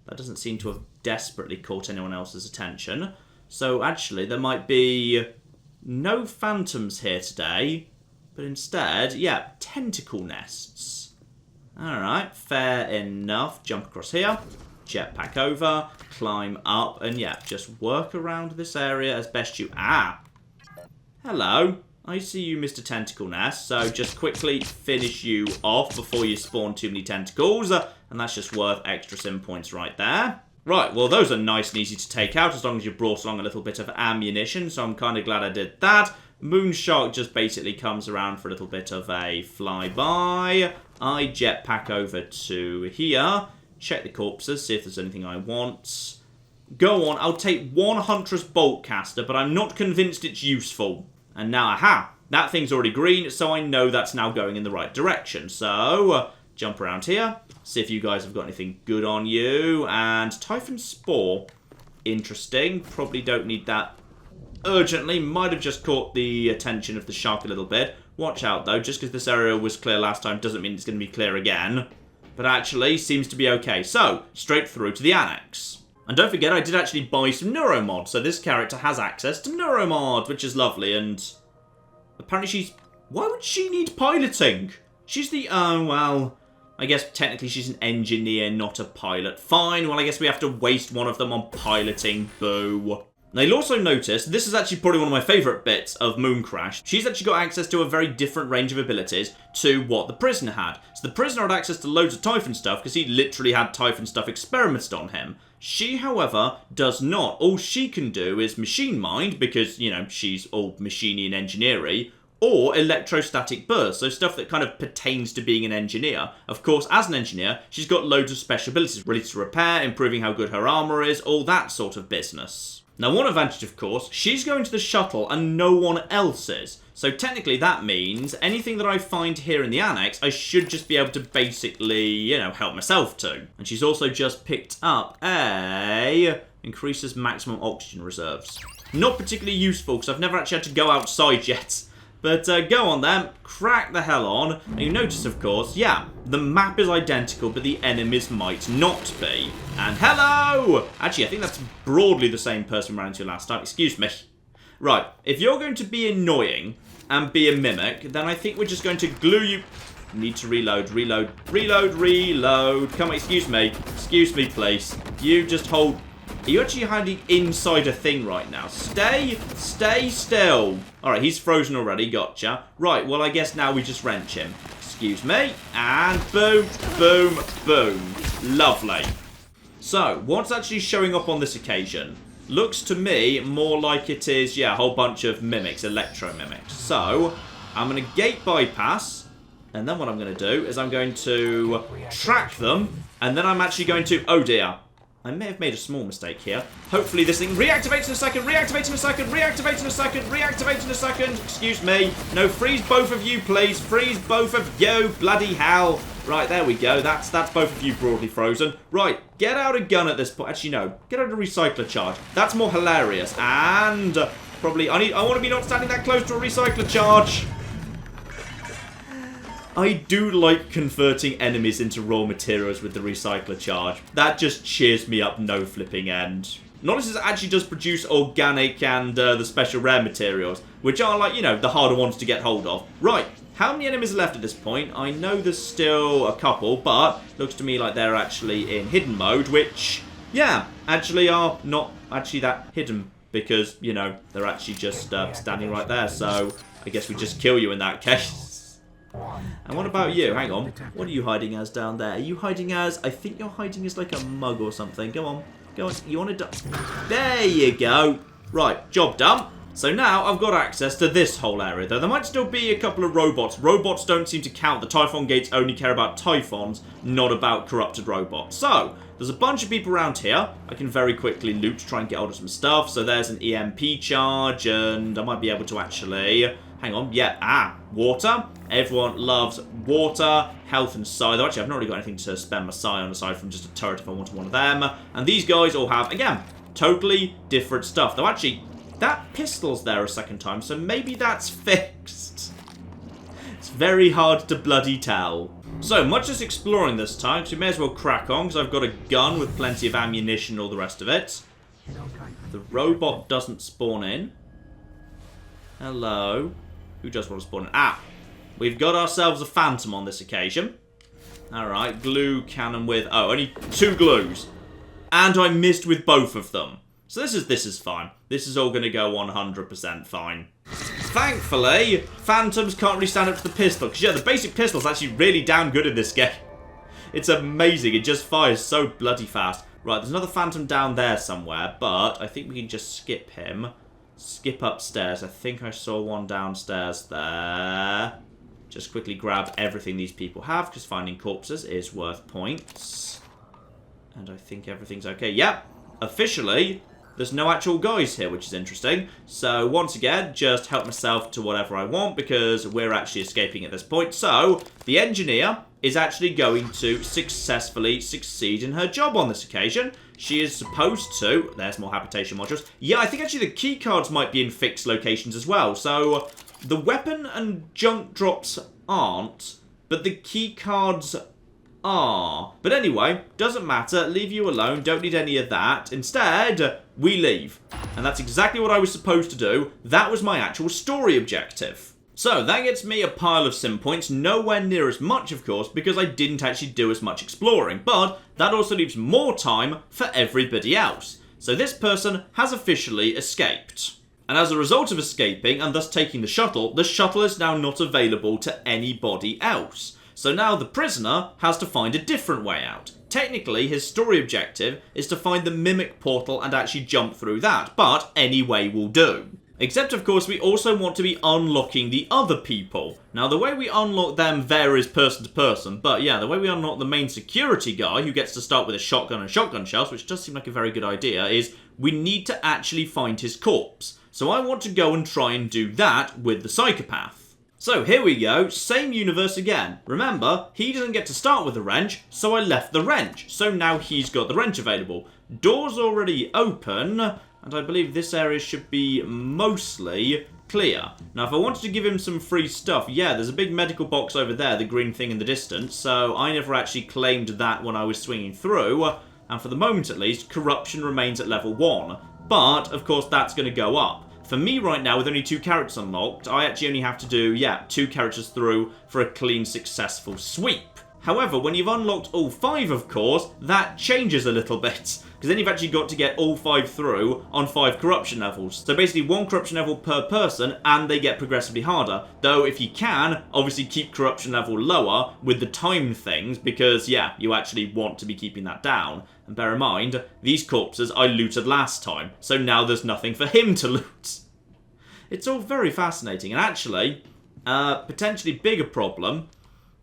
That doesn't seem to have desperately caught anyone else's attention. So actually, there might be no phantoms here today. But instead, yeah, tentacle nests. Alright, fair enough. Jump across here. Jetpack over, climb up, and yeah, just work around this area as best you... Hello. I see you, Mr. Tentacle Nest, so just quickly finish you off before you spawn too many tentacles, and that's just worth extra sim points right there. Right, well, those are nice and easy to take out as long as you brought along a little bit of ammunition, so I'm kind of glad I did that. Moonshark just basically comes around for a little bit of a flyby. I jetpack over to here. Check the corpses, see if there's anything I want. Go on, I'll take one Huntress Boltcaster, but I'm not convinced it's useful. And now, aha, that thing's already green, so I know that's now going in the right direction. So, jump around here, see if you guys have got anything good on you. And Typhon Spore, interesting. Probably don't need that urgently. Might have just caught the attention of the shark a little bit. Watch out, though. Just because this area was clear last time doesn't mean it's going to be clear again. But actually, seems to be okay. So, straight through to the annex. And don't forget, I did actually buy some neuromod. So this character has access to neuromod, which is lovely. And apparently she's... Why would she need piloting? She's the... Oh, well... I guess technically she's an engineer, not a pilot. Fine, well, I guess we have to waste one of them on piloting. Boo. Now, you'll also notice, this is actually probably one of my favourite bits of Mooncrash. She's actually got access to a very different range of abilities to what the prisoner had. So the prisoner had access to loads of Typhon stuff because he literally had Typhon stuff experimented on him. She, however, does not. All she can do is machine mind because, you know, she's all machiney and engineering, or electrostatic burst, so stuff that kind of pertains to being an engineer. Of course, as an engineer, she's got loads of special abilities related to repair, improving how good her armor is, all that sort of business. Now, one advantage, of course, she's going to the shuttle and no one else is. So technically that means anything that I find here in the annex, I should just be able to basically, you know, help myself to. And she's also just picked up a... increases maximum oxygen reserves. Not particularly useful, because I've never actually had to go outside yet. But go on then, crack the hell on. And you notice, of course, yeah, the map is identical, but the enemies might not be. And hello! Actually, I think that's broadly the same person we ran into last time. Excuse me. Right, if you're going to be annoying and be a mimic, then I think we're just going to glue you... Need to reload, reload, reload, reload. Come on, excuse me, please. You just hold... Are you actually hiding inside a thing right now? Stay still. Alright, he's frozen already, gotcha. Right, well, I guess now we just wrench him. Excuse me. And boom, boom, boom. Lovely. So, what's actually showing up on this occasion? Looks to me more like it is, yeah, a whole bunch of mimics, electro-mimics. So, I'm going to gate bypass, and then what I'm going to do is I'm going to track them, and then I'm actually going to, oh dear, I may have made a small mistake here. Hopefully this thing reactivates in a second, reactivates in a second, reactivates in a second, reactivates in a second. Excuse me. No, freeze both of you, please. Freeze both of you. Bloody hell. Right, there we go. That's both of you broadly frozen. Right, get out a gun at this point. Actually, no. Get out a recycler charge. That's more hilarious. And probably, I want to be not standing that close to a recycler charge. I do like converting enemies into raw materials with the recycler charge. That just cheers me up no flipping end. Notice it actually does produce organic and the special rare materials, which are like, you know, the harder ones to get hold of. Right, how many enemies are left at this point? I know there's still a couple, but looks to me like they're actually in hidden mode, which, yeah, actually are not actually that hidden because, you know, they're actually just standing right there. So I guess we just kill you in that case. And what about you? Hang on. What are you hiding as down there? Are you hiding as... I think you're hiding as like a mug or something. Go on. Go on. You want to... There you go. Right. Job done. So now I've got access to this whole area, though. There might still be a couple of robots. Robots don't seem to count. The Typhon gates only care about Typhons, not about corrupted robots. So, there's a bunch of people around here. I can very quickly loot to try and get hold of some stuff. So there's an EMP charge, and I might be able to actually... Hang on, yeah, water. Everyone loves water, health and psi. Though actually, I've not really got anything to spend my psi on aside from just a turret if I wanted one of them. And these guys all have, again, totally different stuff. Though actually, that pistol's there a second time, so maybe that's fixed. It's very hard to bloody tell. So, much as exploring this time, so we may as well crack on, because I've got a gun with plenty of ammunition and all the rest of it. The robot doesn't spawn in. Hello. Who just want to spawn in? We've got ourselves a phantom on this occasion. Alright, glue cannon with... Oh, only 2 glues. And I missed with both of them. So this is fine. This is all going to go 100% fine. Thankfully, phantoms can't really stand up to the pistol. Because, yeah, the basic pistol's actually really damn good in this game. It's amazing. It just fires so bloody fast. Right, there's another phantom down there somewhere. But I think we can just skip him. Skip upstairs. I think I saw one downstairs there. Just quickly grab everything these people have, because finding corpses is worth points. And I think everything's okay. Yep. Officially, there's no actual guys here, which is interesting. So, once again, just help myself to whatever I want, because we're actually escaping at this point. So, the engineer is actually going to successfully succeed in her job on this occasion. She is supposed to... There's more habitation modules. Yeah, I think actually the key cards might be in fixed locations as well. So, the weapon and junk drops aren't, but the key cards are. But anyway, doesn't matter. Leave you alone. Don't need any of that. Instead, we leave. And that's exactly what I was supposed to do. That was my actual story objective. So, that gets me a pile of sim points, nowhere near as much, of course, because I didn't actually do as much exploring, but that also leaves more time for everybody else. So this person has officially escaped. And as a result of escaping, and thus taking the shuttle is now not available to anybody else. So now the prisoner has to find a different way out. Technically, his story objective is to find the mimic portal and actually jump through that, but any way will do. Except, of course, we also want to be unlocking the other people. Now, the way we unlock them varies person to person, but yeah, the way we unlock the main security guy, who gets to start with a shotgun and shotgun shells, which does seem like a very good idea, is we need to actually find his corpse. So I want to go and try and do that with the psychopath. So here we go, same universe again. Remember, he doesn't get to start with the wrench, so I left the wrench. So now he's got the wrench available. Door's already open, and I believe this area should be mostly clear. Now, if I wanted to give him some free stuff, yeah, there's a big medical box over there, the green thing in the distance, so I never actually claimed that when I was swinging through, and for the moment at least, corruption remains at level 1. But, of course, that's going to go up. For me right now, with only 2 characters unlocked, I actually only have to do, 2 characters through for a clean, successful sweep. However, when you've unlocked all 5, of course, that changes a little bit. Because then you've actually got to get all 5 through on 5 corruption levels. So basically 1 corruption level per person, and they get progressively harder. Though, if you can, obviously keep corruption level lower with the time things, because, yeah, you actually want to be keeping that down. And bear in mind, these corpses I looted last time, so now there's nothing for him to loot. It's all very fascinating, and actually, potentially bigger problem,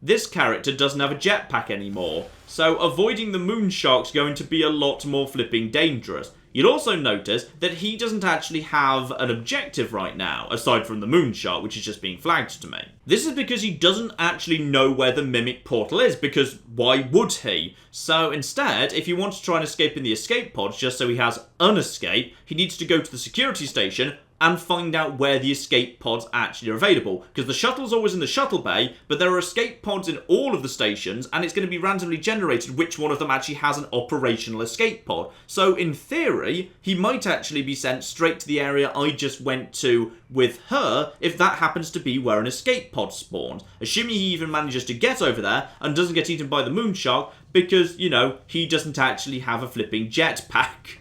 this character doesn't have a jetpack anymore, so avoiding the moon shark's going to be a lot more flipping dangerous. You'll also notice that he doesn't actually have an objective right now, aside from the moon shark, which is just being flagged to me. This is because he doesn't actually know where the mimic portal is, because why would he? So instead, if you want to try and escape in the escape pods, just so he has an escape, he needs to go to the security station and find out where the escape pods actually are available. Because the shuttle's always in the shuttle bay, but there are escape pods in all of the stations, and it's going to be randomly generated which one of them actually has an operational escape pod. So in theory, he might actually be sent straight to the area I just went to with her, if that happens to be where an escape pod spawns. Assuming he even manages to get over there, and doesn't get eaten by the moon shark, because, you know, he doesn't actually have a flipping jetpack.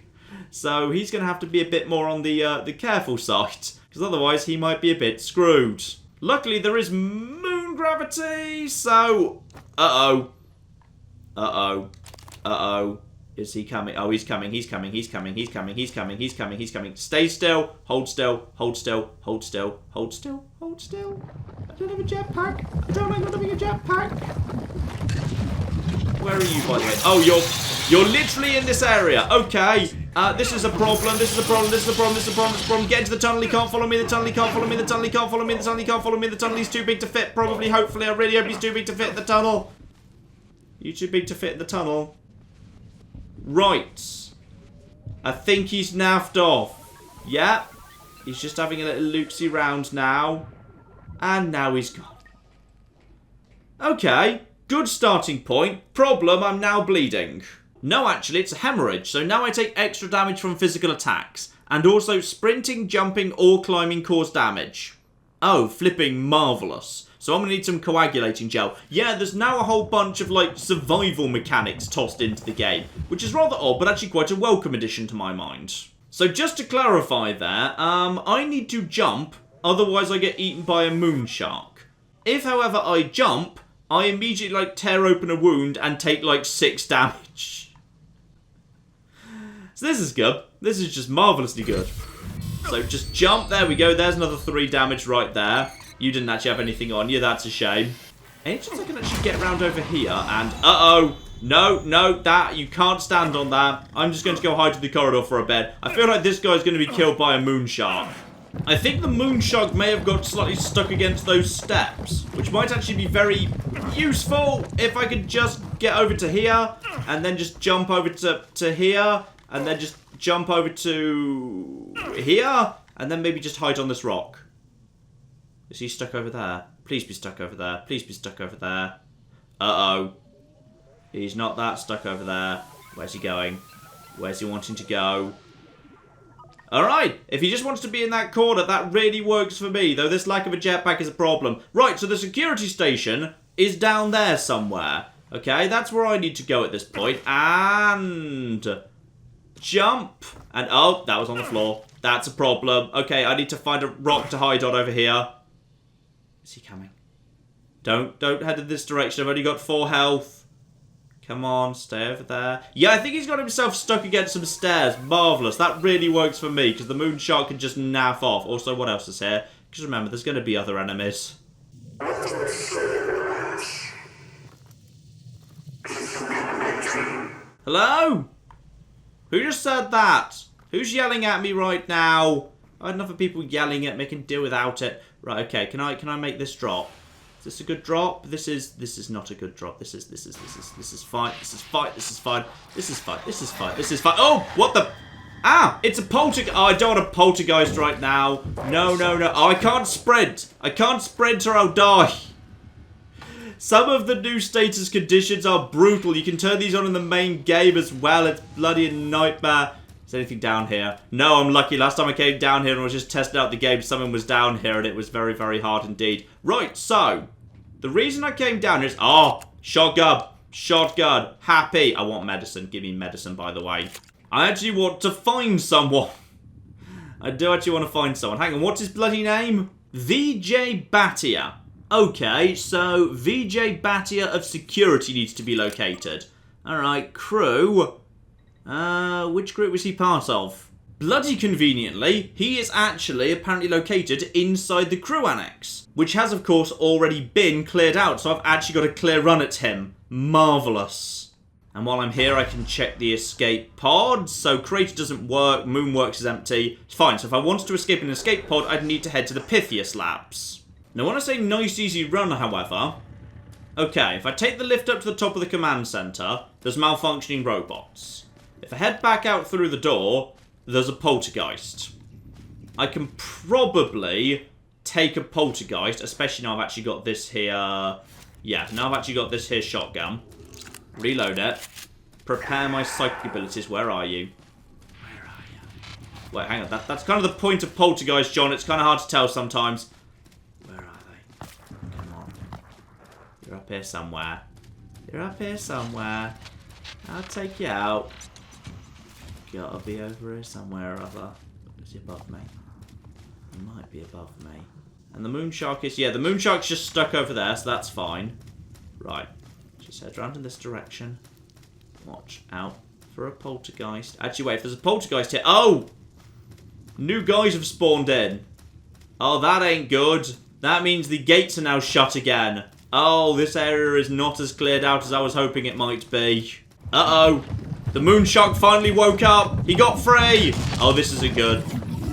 So he's going to have to be a bit more on the careful side, because otherwise he might be a bit screwed. Luckily there is moon gravity, so... Uh-oh. Is he coming? Oh, he's coming. Stay still. Hold still. Hold still. Hold still. Hold still. Hold still. I don't have a jetpack. I don't like not having a jetpack. Where are you, by the way? Oh, you're literally in this area. Okay. This is a problem. This is a problem. Get into the tunnel. He can't follow me. The tunnel. He can't follow me. The tunnel. He can't follow me. The tunnel. He can't follow me. The tunnel. He's too big to fit. Probably. Hopefully. I really hope he's too big to fit in the tunnel. You too big to fit in the tunnel. Right. I think he's naffed off. Yep. He's just having a little loopsy round now. And now he's gone. Okay. Good starting point. Problem, I'm now bleeding. No, actually, it's a hemorrhage. So now I take extra damage from physical attacks. And also sprinting, jumping, or climbing cause damage. Oh, flipping marvellous. So I'm going to need some coagulating gel. Yeah, there's now a whole bunch of, like, survival mechanics tossed into the game. Which is rather odd, but actually quite a welcome addition to my mind. So just to clarify there, I need to jump, otherwise I get eaten by a moon shark. If, however, I jump, I immediately, like, tear open a wound and take, like, 6 damage. So this is good. This is just marvellously good. So just jump. There we go. There's another 3 damage right there. You didn't actually have anything on you. That's a shame. Any chance I can actually get around over here and... Uh-oh. No, that... You can't stand on that. I'm just going to go hide in the corridor for a bit. I feel like this guy's going to be killed by a moon shark. I think the moon shark may have got slightly stuck against those steps, which might actually be very useful if I could just get over to here and then just jump over to here and then just jump over to here and then maybe just hide on this rock. Is he stuck over there? Please be stuck over there. Please be stuck over there. Uh-oh. He's not that stuck over there. Where's he going? Where's he wanting to go? Alright, if he just wants to be in that corner, that really works for me, though this lack of a jetpack is a problem. Right, so the security station is down there somewhere. Okay, that's where I need to go at this point. And... jump. And, oh, that was on the floor. That's a problem. Okay, I need to find a rock to hide on over here. Is he coming? Don't head in this direction. I've only got 4 health. Come on, stay over there. Yeah, I think he's got himself stuck against some stairs. Marvellous. That really works for me, because the moon shark can just naff off. Also, what else is here? Because remember, there's going to be other enemies. Hello? Who just said that? Who's yelling at me right now? I had enough of people yelling at me. I can deal without it. Right, okay. Can I make this drop? Is this a good drop? This is not a good drop. This is fine. This is fine. This is fine. This is fine. This is fine. This is fine. Oh, what the? Ah, it's a poltergeist. Oh, I don't want a poltergeist right now. No, no, no. Oh, I can't sprint. I can't sprint or I'll die. Some of the new status conditions are brutal. You can turn these on in the main game as well. It's bloody a nightmare. Is there anything down here? No, I'm lucky. Last time I came down here and was just testing out the game, someone was down here and it was very, very hard indeed. Right, so the reason I came down here is... Oh, shotgun. Shotgun. Happy. I want medicine. Give me medicine, by the way. I actually want to find someone. I do actually want to find someone. Hang on, what's his bloody name? VJ Batia. Okay, so VJ Batia of security needs to be located. Alright, crew. Which group was he part of? Bloody conveniently, he is actually apparently located inside the crew annex, which has, of course, already been cleared out, so I've actually got a clear run at him. Marvellous. And while I'm here, I can check the escape pod. So Crater doesn't work, Moonworks is empty. Fine, so if I wanted to escape an escape pod, I'd need to head to the Pythias Labs. Now, when I say nice, easy run, however... Okay, if I take the lift up to the top of the command center, there's malfunctioning robots. If I head back out through the door, there's a poltergeist. I can probably take a poltergeist, especially now I've actually got this here... Yeah, now I've actually got this here shotgun. Reload it. Prepare my psychic abilities. Where are you? Where are you? Wait, hang on. That's kind of the point of poltergeist, John. It's kind of hard to tell sometimes. Where are they? Come on. You're up here somewhere. You're up here somewhere. I'll take you out. Gotta be over here somewhere or other. Is he above me? He might be above me. And the moon shark is... Yeah, the moon shark's just stuck over there, so that's fine. Right. Just head around in this direction. Watch out for a poltergeist. Actually, wait, if there's a poltergeist here... Oh! New guys have spawned in. Oh, that ain't good. That means the gates are now shut again. Oh, this area is not as cleared out as I was hoping it might be. Uh-oh. The moon shark finally woke up. He got free. Oh, this isn't good.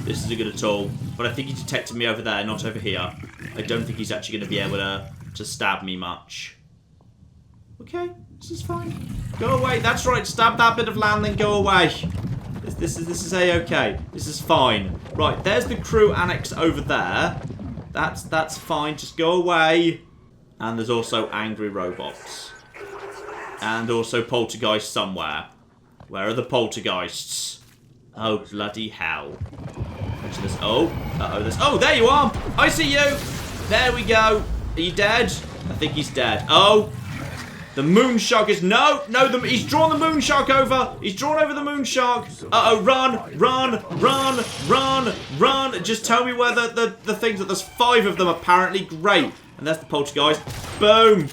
This isn't good at all. But I think he detected me over there, not over here. I don't think he's actually going to be able to stab me much. Okay, this is fine. Go away. That's right. Stab that bit of land, then go away. This is a-okay. This is fine. Right, there's the crew annex over there. That's fine. Just go away. And there's also angry robots. And also poltergeists somewhere. Where are the poltergeists? Oh, bloody hell. Oh, there you are. I see you. There we go. Are you dead? I think he's dead. Oh. The moon shark is... No, he's drawn the moon shark over. He's drawn over the moon shark. Uh-oh, run. Just tell me where the things that there's 5 of them apparently. Great. And that's the poltergeist. Boom.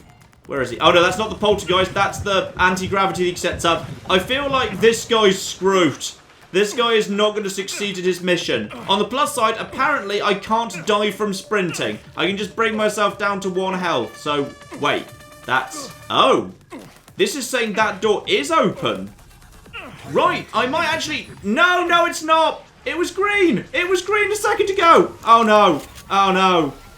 Where is he? Oh, no, that's not the poltergeist. That's the anti-gravity that he sets up. I feel like this guy's screwed. This guy is not going to succeed at his mission. On the plus side, apparently I can't die from sprinting. I can just bring myself down to 1 health. So, wait. That's... Oh. This is saying that door is open. Right. I might actually... No, it's not. It was green. It was green a second ago. Oh, no.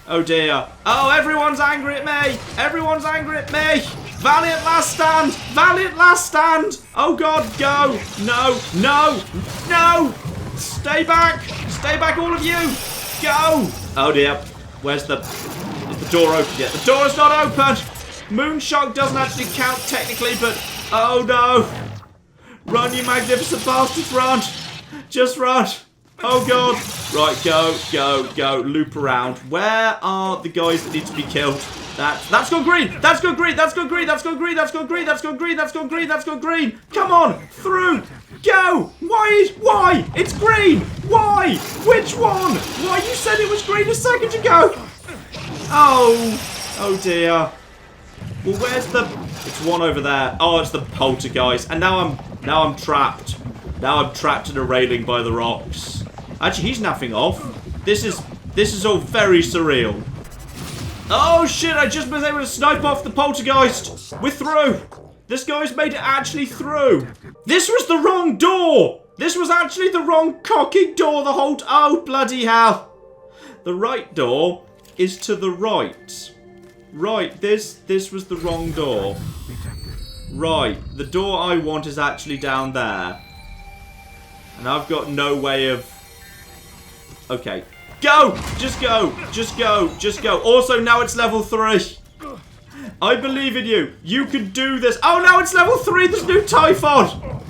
Oh, dear. Oh, everyone's angry at me. Everyone's angry at me. Valiant last stand. Valiant last stand. Oh, God, go. No. Stay back. Stay back, all of you. Go. Oh, dear. Is the door open yet? The door is not open. Moonshark doesn't actually count technically, but... Oh, no. Run, you magnificent bastards, run. Just run. Oh, God. Right, go. Loop around. Where are the guys that need to be killed? That's gone green. That's gone green. Come on. Through. Go. Why? It's green. Why? Which one? Why? You said it was green a second ago. Oh, dear. Well, where's the... It's one over there. Oh, it's the poltergeist. And now I'm trapped. Now I'm trapped in a railing by the rocks. Actually, he's napping off. This is all very surreal. Oh, shit, I just was able to snipe off the poltergeist. We're through. This guy's made it actually through. This was the wrong door. This was actually the wrong cocking door the whole... Oh, bloody hell. The right door is to the right. Right, this was the wrong door. Right, the door I want is actually down there. And I've got no way of... Okay. Go! Just go! Just go! Just go! Also, now it's level 3. I believe in you. You can do this. Oh, now it's level 3. There's new Typhon.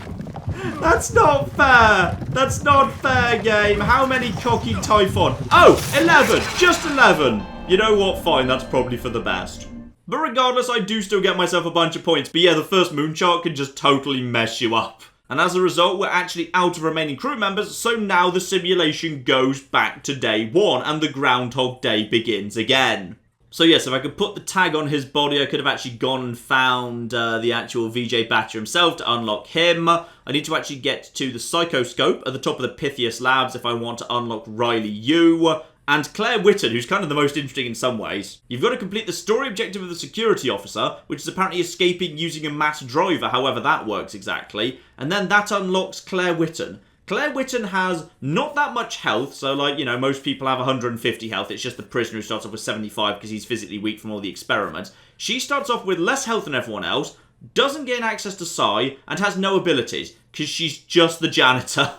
That's not fair. That's not fair, game. How many cocky Typhon? Oh, 11. Just 11. You know what? Fine. That's probably for the best. But regardless, I do still get myself a bunch of points. But yeah, the first moon chart can just totally mess you up. And as a result, we're actually out of remaining crew members, so now the simulation goes back to day 1, and the Groundhog Day begins again. So yes, if I could put the tag on his body, I could have actually gone and found the actual VJ Batcher himself to unlock him. I need to actually get to the Psychoscope at the top of the Pythias Labs if I want to unlock Riley Yu. And Claire Whitten, who's kind of the most interesting in some ways. You've got to complete the story objective of the security officer, which is apparently escaping using a mass driver, however that works exactly. And then that unlocks Claire Whitten. Claire Whitten has not that much health, so like, you know, most people have 150 health. It's just the prisoner who starts off with 75 because he's physically weak from all the experiments. She starts off with less health than everyone else, doesn't gain access to Psi, and has no abilities because she's just the janitor.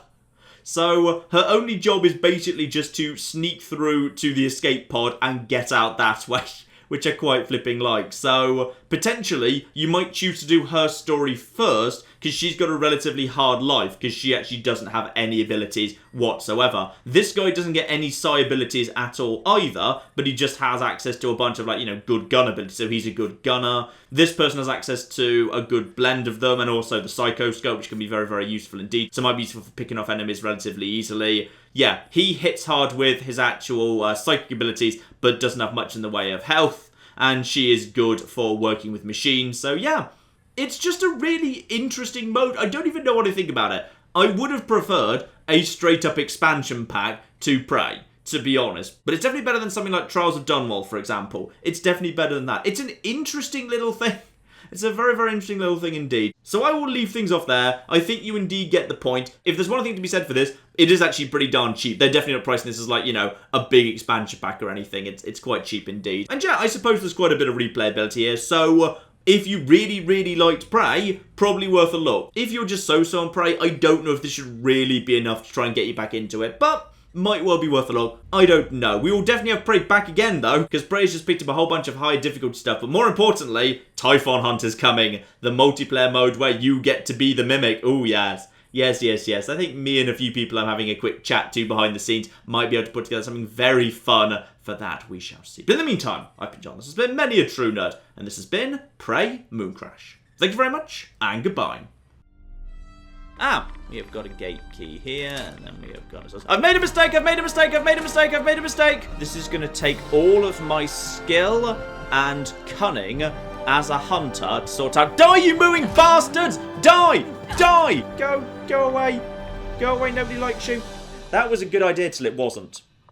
So her only job is basically just to sneak through to the escape pod and get out that way, which I quite flipping like. So potentially you might choose to do her story first because she's got a relatively hard life because she actually doesn't have any abilities whatsoever. This guy doesn't get any psi abilities at all either, but he just has access to a bunch of, like, you know, good gun abilities, so he's a good gunner. This person has access to a good blend of them and also the Psychoscope, which can be very, very useful indeed. So it might be useful for picking off enemies relatively easily. Yeah, he hits hard with his actual psychic abilities, but doesn't have much in the way of health, and she is good for working with machines, so yeah. It's just a really interesting mode. I don't even know what to think about it. I would have preferred a straight-up expansion pack to Prey, to be honest. But it's definitely better than something like Trials of Dunwall, for example. It's definitely better than that. It's an interesting little thing. It's a very, very interesting little thing indeed. So I will leave things off there. I think you indeed get the point. If there's one thing to be said for this, it is actually pretty darn cheap. They're definitely not pricing this as, like, you know, a big expansion pack or anything. It's quite cheap indeed. And yeah, I suppose there's quite a bit of replayability here. So if you really, really liked Prey, probably worth a look. If you're just so-so on Prey, I don't know if this should really be enough to try and get you back into it, but might well be worth a look. I don't know. We will definitely have Prey back again, though, because Prey's just picked up a whole bunch of high difficulty stuff, but more importantly, Typhon Hunt is coming. The multiplayer mode where you get to be the Mimic. Oh, yes. Yes, yes, yes. I think me and a few people I'm having a quick chat to behind the scenes might be able to put together something very fun. For that, we shall see. But in the meantime, I've been John. This has been Many a True Nerd, and this has been Prey Mooncrash. Thank you very much, and goodbye. We have got a gate key here, and then we have got... I've made a mistake! I've made a mistake! I've made a mistake! I've made a mistake! This is going to take all of my skill and cunning as a hunter to sort out... Die, you mooing bastards! Die! Die! Go away. Go away, nobody likes you. That was a good idea till it wasn't.